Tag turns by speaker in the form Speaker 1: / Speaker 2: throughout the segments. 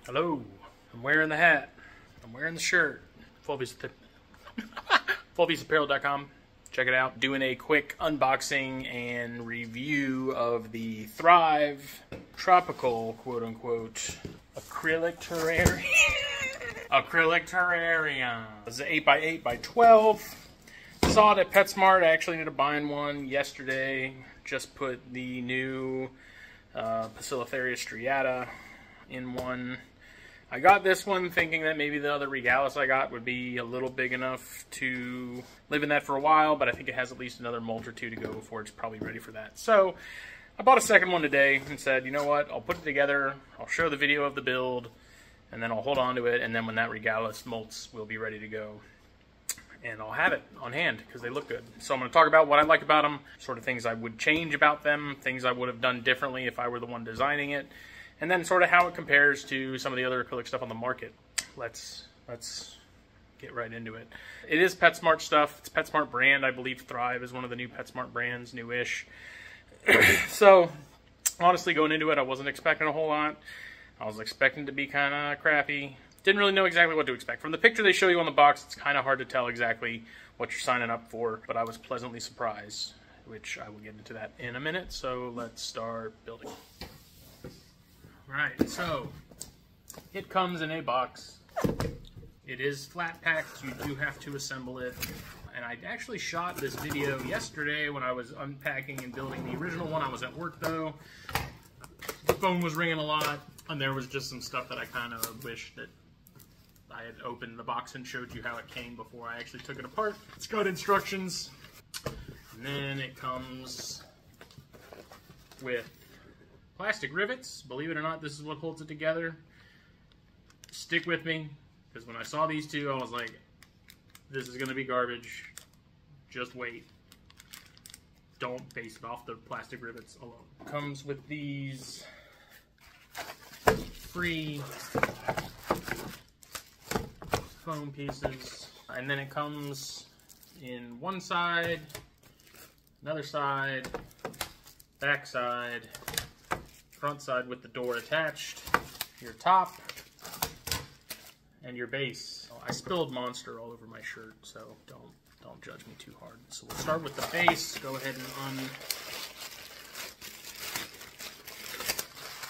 Speaker 1: Hello, I'm wearing the hat. I'm wearing the shirt. Fullpieceapparel.com. Check it out. Doing a quick unboxing and review of the Thrive Tropical, quote unquote, Acrylic Terrarium. Acrylic Terrarium. It's an 8x8x12. Saw it at Petsmart. I actually ended up buying one yesterday. Just put the new Acrylic striata in one. I got this one thinking that maybe the other Regalis I got would be a little big enough to live in that for a while, but I think it has at least another molt or two to go before it's probably ready for that. So I bought a second one today and said, you know what, I'll put it together, I'll show the video of the build, and then I'll hold on to it, and then when that Regalis molts, we'll be ready to go. And I'll have it on hand because they look good. So I'm going to talk about what I like about them, sort of things I would change about them, things I would have done differently if I were the one designing it, and then sort of how it compares to some of the other acrylic stuff on the market. Let's get right into it. It is Petsmart stuff. It's Petsmart brand. I believe Thrive is one of the new Petsmart brands, newish. So honestly, going into it, I wasn't expecting a whole lot. I was expecting to be kind of crappy. Didn't really know exactly what to expect. From the picture they show you on the box, it's kind of hard to tell exactly what you're signing up for, but I was pleasantly surprised, which I will get into that in a minute. So let's start building. Alright, so it comes in a box. It is flat packed. You do have to assemble it. And I actually shot this video yesterday when I was unpacking and building the original one. I was at work though. The phone was ringing a lot, and there was just some stuff that I kind of wish that I had opened the box and showed you how it came before I actually took it apart. It's got instructions, and then it comes with plastic rivets. Believe it or not, this is what holds it together. Stick with me, because when I saw these two, I was like, this is going to be garbage. Just wait. Don't base it off the plastic rivets alone. Comes with these free foam pieces, and then it comes in one side, another side, back side, front side with the door attached, your top, and your base. I spilled Monster all over my shirt, so don't judge me too hard. So we'll start with the base. Go ahead and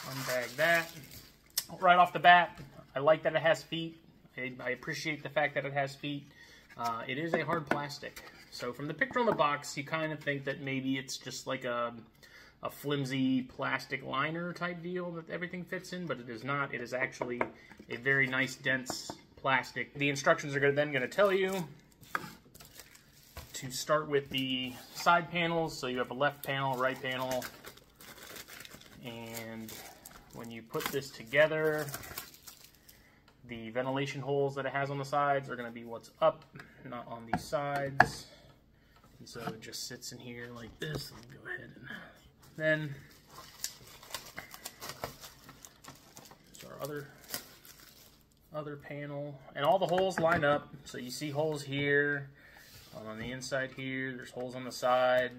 Speaker 1: unbag that. Right off the bat, I like that it has feet. I appreciate the fact that it has feet. It is a hard plastic. So from the picture on the box, you kind of think that maybe it's just like a flimsy plastic liner type deal that everything fits in, but it is not. It is actually a very nice, dense plastic. The instructions are then going to tell you to start with the side panels. So you have a left panel, right panel, and when you put this together, the ventilation holes that it has on the sides are going to be what's up, not on these sides. And so it just sits in here like this. Let me go ahead and then there's our other panel, and all the holes line up. So you see holes here, on the inside here, there's holes on the side.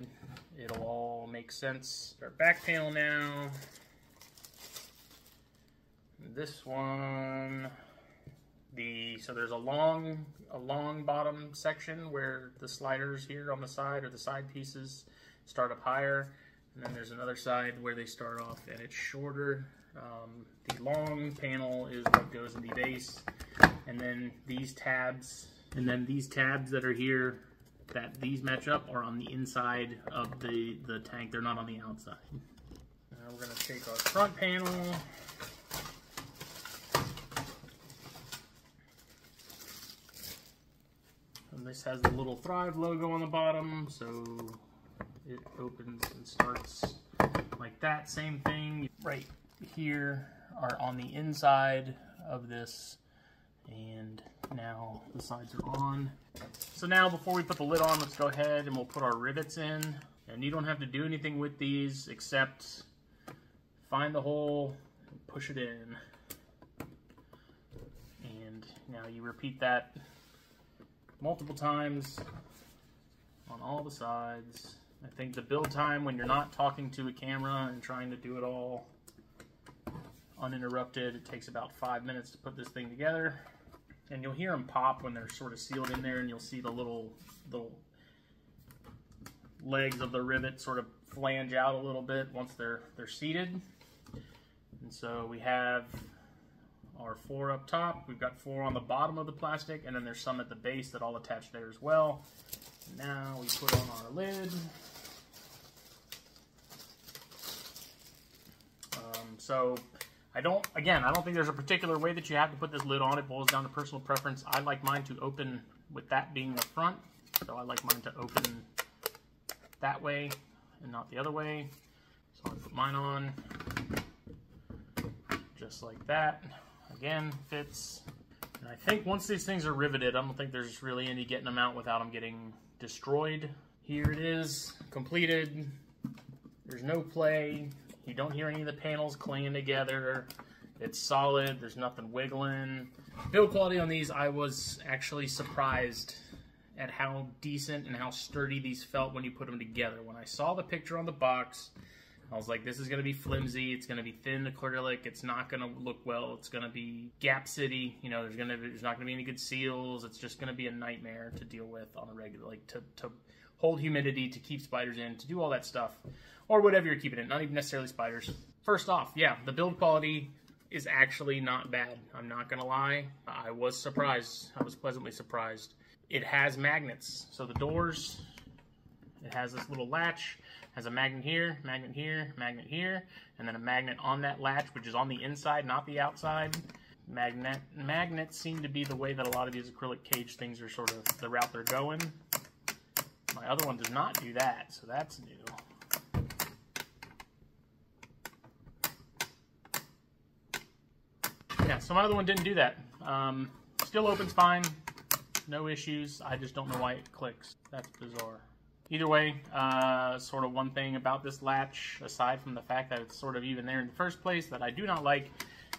Speaker 1: It'll all make sense. Our back panel now. This one, so there's a long bottom section where the sliders here on the side, or the side pieces, start up higher. And then there's another side where they start off and it's shorter. The long panel is what goes in the base. And then these tabs, that are here, that these match up, are on the inside of the tank. They're not on the outside. Now we're going to take our front panel. And this has the little Thrive logo on the bottom, so it opens and starts like that. Same thing right here are on the inside of this, and now the sides are on. So now before we put the lid on, let's go ahead and we'll put our rivets in. And you don't have to do anything with these except find the hole and push it in. And now you repeat that multiple times on all the sides. I think the build time, when you're not talking to a camera and trying to do it all uninterrupted. It takes about 5 minutes to put this thing together. And you'll hear them pop when they're sort of sealed in there, and you'll see the little legs of the rivet sort of flange out a little bit once they're seated. And so we have our 4 up top. We've got 4 on the bottom of the plastic, and then there's some at the base that all attach there as well. Now we put on our lid. So I don't think there's a particular way that you have to put this lid on. It boils down to personal preference. I like mine to open with that being the front. So I like mine to open that way and not the other way. So I put mine on just like that. Again, fits. And I think once these things are riveted, I don't think there's really any getting them out without them getting destroyed. Here it is, completed. There's no play. You don't hear any of the panels clanging together. It's solid. There's nothing wiggling. Build quality on these, I was actually surprised at how decent and how sturdy these felt when you put them together. When I saw the picture on the box, I was like, this is going to be flimsy. It's going to be thin acrylic. It's not going to look well. It's going to be Gap City. You know, there's not going to be any good seals. It's just going to be a nightmare to deal with on a regular, like to hold humidity, to keep spiders in, to do all that stuff, or whatever you're keeping it. Not even necessarily spiders. First off, yeah, the build quality is actually not bad. I'm not going to lie. I was surprised. I was pleasantly surprised. It has magnets. So the doors, it has this little latch. Has a magnet here, magnet here, magnet here, and then a magnet on that latch, which is on the inside, not the outside. Magnets seem to be the way that a lot of these acrylic cage things are sort of the route they're going. My other one does not do that, so that's new. Yeah, so my other one didn't do that. Still opens fine, no issues. I just don't know why it clicks. That's bizarre. Either way, sort of one thing about this latch, aside from the fact that it's sort of even there in the first place, that I do not like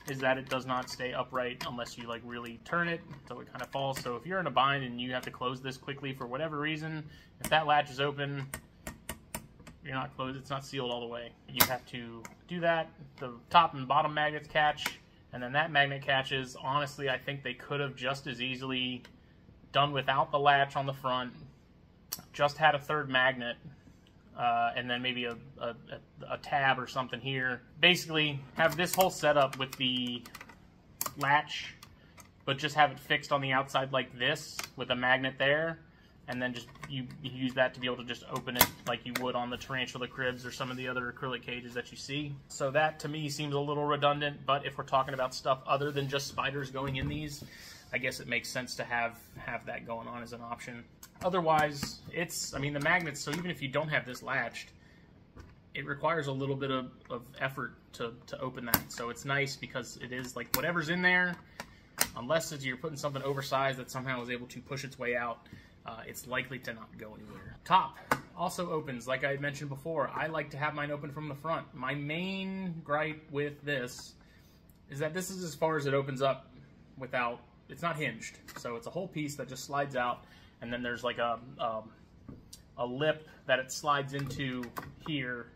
Speaker 1: is that it does not stay upright unless you like really turn it, so it kind of falls. So if you're in a bind and you have to close this quickly for whatever reason, if that latch is open, you're not closed, it's not sealed all the way. You have to do that. The top and bottom magnets catch, and then that magnet catches. Honestly, I think they could have just as easily done without the latch on the front, just had a third magnet, and then maybe a tab or something here. Basically, have this whole setup with the latch, but just have it fixed on the outside like this with a magnet there, and then just you use that to be able to just open it like you would on the tarantula cribs or some of the other acrylic cages that you see. So that to me seems a little redundant, but if we're talking about stuff other than just spiders going in these, I guess it makes sense to have that going on as an option. Otherwise, I mean, the magnets, so even if you don't have this latched, it requires a little bit of effort to open that. So it's nice because it is like whatever's in there, unless you're putting something oversized that somehow is able to push its way out, it's likely to not go anywhere. Top also opens, like I had mentioned before. I like to have mine open from the front. My main gripe with this is that this is as far as it opens up without, it's not hinged. So it's a whole piece that just slides out. And then there's like a lip that it slides into here,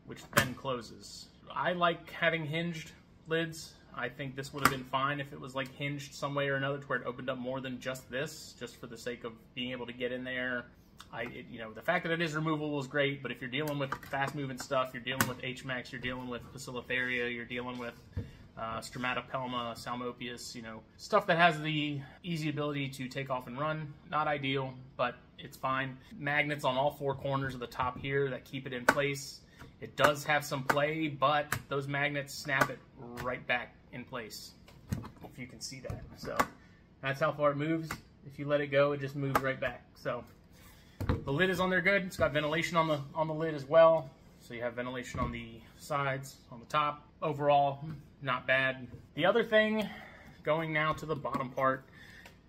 Speaker 1: which then closes. I like having hinged lids. I think this would have been fine if it was like hinged some way or another to where it opened up more than just this, just for the sake of being able to get in there. You know, the fact that it is removable is great, but if you're dealing with fast-moving stuff, you're dealing with HMAX, you're dealing with Bacillotheria, you're dealing with Stromatopelma, Salmopius, you know, stuff that has the easy ability to take off and run. Not ideal, but it's fine. Magnets on all 4 corners of the top here that keep it in place. It does have some play, but those magnets snap it right back in place, if you can see that. So that's how far it moves. If you let it go, it just moves right back. So the lid is on there good. It's got ventilation on the lid as well. So you have ventilation on the sides, on the top. Overall, not bad. The other thing, going now to the bottom part,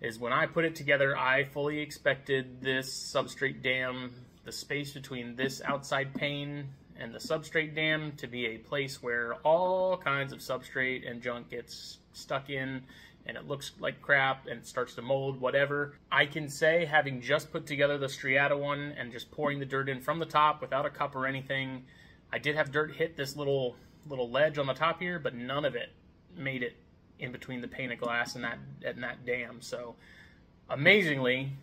Speaker 1: is when I put it together, I fully expected this substrate dam, the space between this outside pane and the substrate dam, to be a place where all kinds of substrate and junk gets stuck in and it looks like crap and it starts to mold, whatever. I can say, having just put together the Striata one and just pouring the dirt in from the top without a cup or anything, I did have dirt hit this little little ledge on the top here, but none of it made it in between the pane of glass and that dam. So amazingly,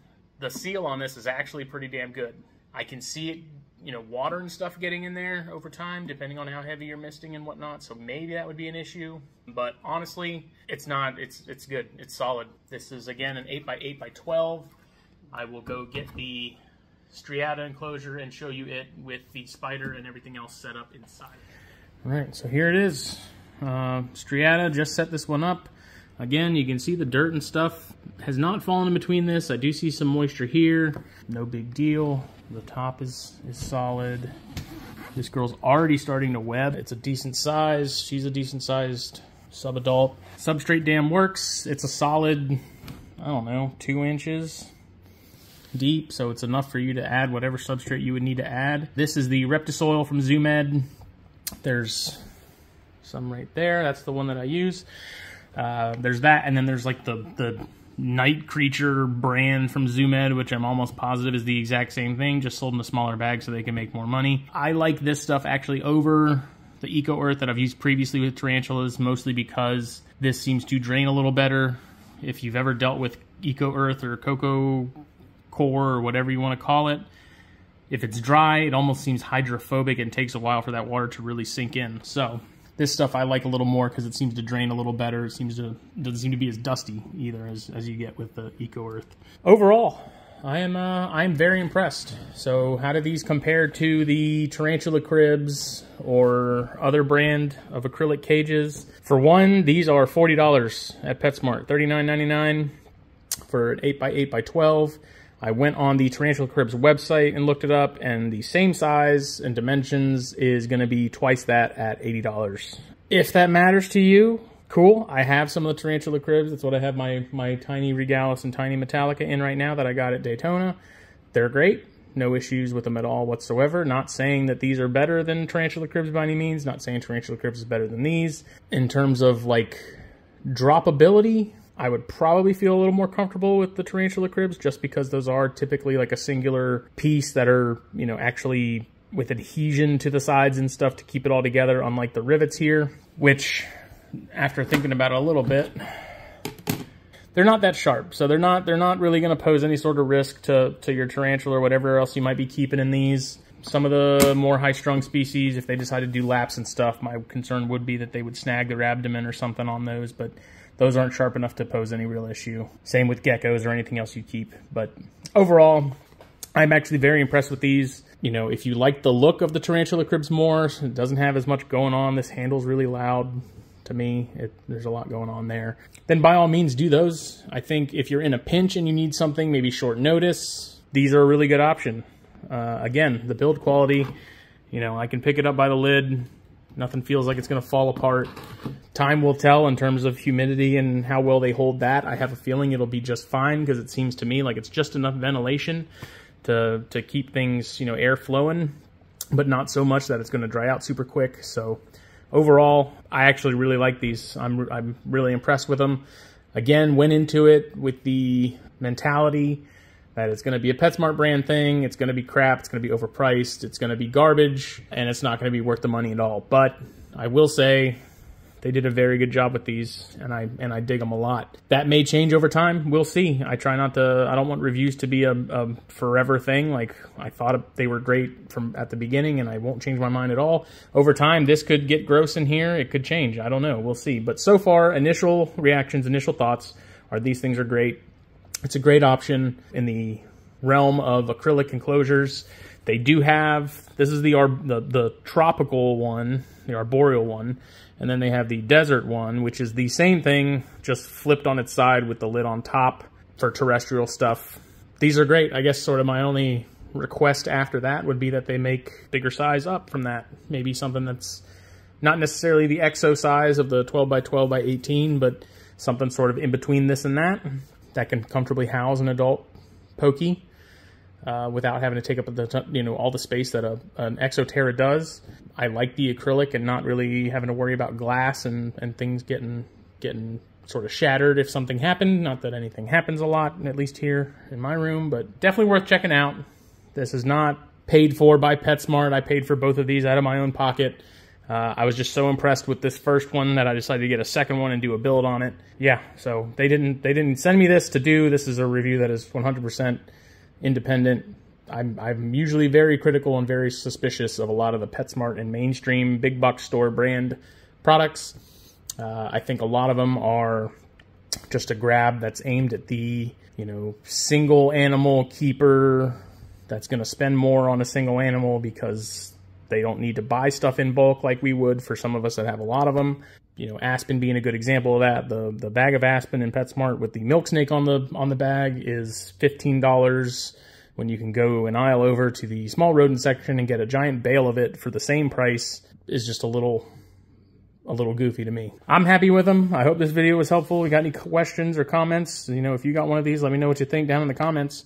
Speaker 1: the seal on this is actually pretty damn good. I can see it, you know, water and stuff getting in there over time, depending on how heavy you're misting and whatnot. So maybe that would be an issue, but honestly, it's not. It's good. It's solid. This is again an 8x8x12. I will go get the striata enclosure and show you it with the spider and everything else set up inside. All right, so here it is. Striata, just set this one up. Again, you can see the dirt and stuff has not fallen in between this. I do see some moisture here. No big deal. The top is solid. This girl's already starting to web. It's a decent size. She's a decent sized sub-adult. Substrate dam works. It's a solid, I don't know, 2 inches deep, so it's enough for you to add whatever substrate you would need to add. This is the Reptisoil from Zoomed. There's some right there. That's the one that I use. There's that, and then there's like the Night Creature brand from Zoomed, which I'm almost positive is the exact same thing, just sold in a smaller bag so they can make more money. I like this stuff actually over the Eco Earth that I've used previously with tarantulas, mostly because this seems to drain a little better. If you've ever dealt with Eco Earth or Coco Core or whatever you want to call it, if it's dry, it almost seems hydrophobic and takes a while for that water to really sink in. So this stuff I like a little more because it seems to drain a little better. It doesn't seem to be as dusty either as you get with the Eco Earth. Overall, I'm very impressed. So how do these compare to the tarantula cribs or other brand of acrylic cages? For one, these are $40 at Petsmart, $39.99 for an 8x8x12. I went on the Tarantula Cribs website and looked it up, and the same size and dimensions is going to be twice that at $80. If that matters to you, cool. I have some of the Tarantula Cribs. That's what I have my Tiny Regalis and Tiny Metallica in right now that I got at Daytona. They're great. No issues with them at all whatsoever. Not saying that these are better than Tarantula Cribs by any means. Not saying Tarantula Cribs is better than these. In terms of, like, droppability, I would probably feel a little more comfortable with the Tarantula Cribs just because those are typically like a singular piece that are, you know, actually with adhesion to the sides and stuff to keep it all together, unlike the rivets here, which, after thinking about it a little bit, they're not that sharp. So they're not really going to pose any sort of risk to your tarantula or whatever else you might be keeping in these. Some of the more high-strung species, if they decide to do laps and stuff, my concern would be that they would snag their abdomen or something on those, but those aren't sharp enough to pose any real issue. Same with geckos or anything else you keep. But overall, I'm actually very impressed with these. You know, if you like the look of the Tarantula Cribs more, it doesn't have as much going on. This handle's really loud to me. There's a lot going on there. Then by all means, do those. I think if you're in a pinch and you need something, maybe short notice, these are a really good option. Again, the build quality, you know, I can pick it up by the lid. Nothing feels like it's going to fall apart. Time will tell in terms of humidity and how well they hold that. I have a feeling it'll be just fine because it seems to me like it's just enough ventilation to keep things, you know, air flowing, but not so much that it's going to dry out super quick. So overall, I actually really like these. I'm really impressed with them. Again, went into it with the mentality that it's going to be a Petsmart brand thing, it's going to be crap, it's going to be overpriced, it's going to be garbage, and it's not going to be worth the money at all. But I will say they did a very good job with these, and I dig them a lot. That may change over time. We'll see. I try not to. I don't want reviews to be a forever thing. Like, I thought they were great from at the beginning, and I won't change my mind at all. Over time, this could get gross in here. It could change. I don't know. We'll see. But so far, initial reactions, initial thoughts are these things are great. It's a great option in the realm of acrylic enclosures. They do have, this is the tropical one, the arboreal one, and then they have the desert one, which is the same thing, just flipped on its side with the lid on top for terrestrial stuff. These are great. I guess sort of my only request after that would be that they make bigger size up from that. Maybe something that's not necessarily the exo size of the 12 by 12 by 18, but something sort of in between this and that can comfortably house an adult pokey without having to take up all the space that an Exo Terra does. I like the acrylic and not really having to worry about glass and things getting sort of shattered if something happened. Not that anything happens a lot, at least here in my room, but definitely worth checking out. This is not paid for by PetSmart. I paid for both of these out of my own pocket. I was just so impressed with this first one that I decided to get a second one and do a build on it. Yeah, so they didn't send me this to do. This is a review that is 100% independent. I'm usually very critical and very suspicious of a lot of the Petsmart and mainstream big box store brand products. I think a lot of them are just a grab that's aimed at the, you know, single animal keeper that's going to spend more on a single animal because they don't need to buy stuff in bulk like we would for some of us that have a lot of them. You know, Aspen being a good example of that. The bag of Aspen in PetSmart with the milk snake on the bag is $15 when you can go an aisle over to the small rodent section and get a giant bale of it for the same price is just a little goofy to me. I'm happy with them. I hope this video was helpful. If you got any questions or comments, you know, if you got one of these, let me know what you think down in the comments.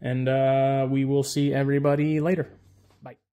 Speaker 1: And we will see everybody later.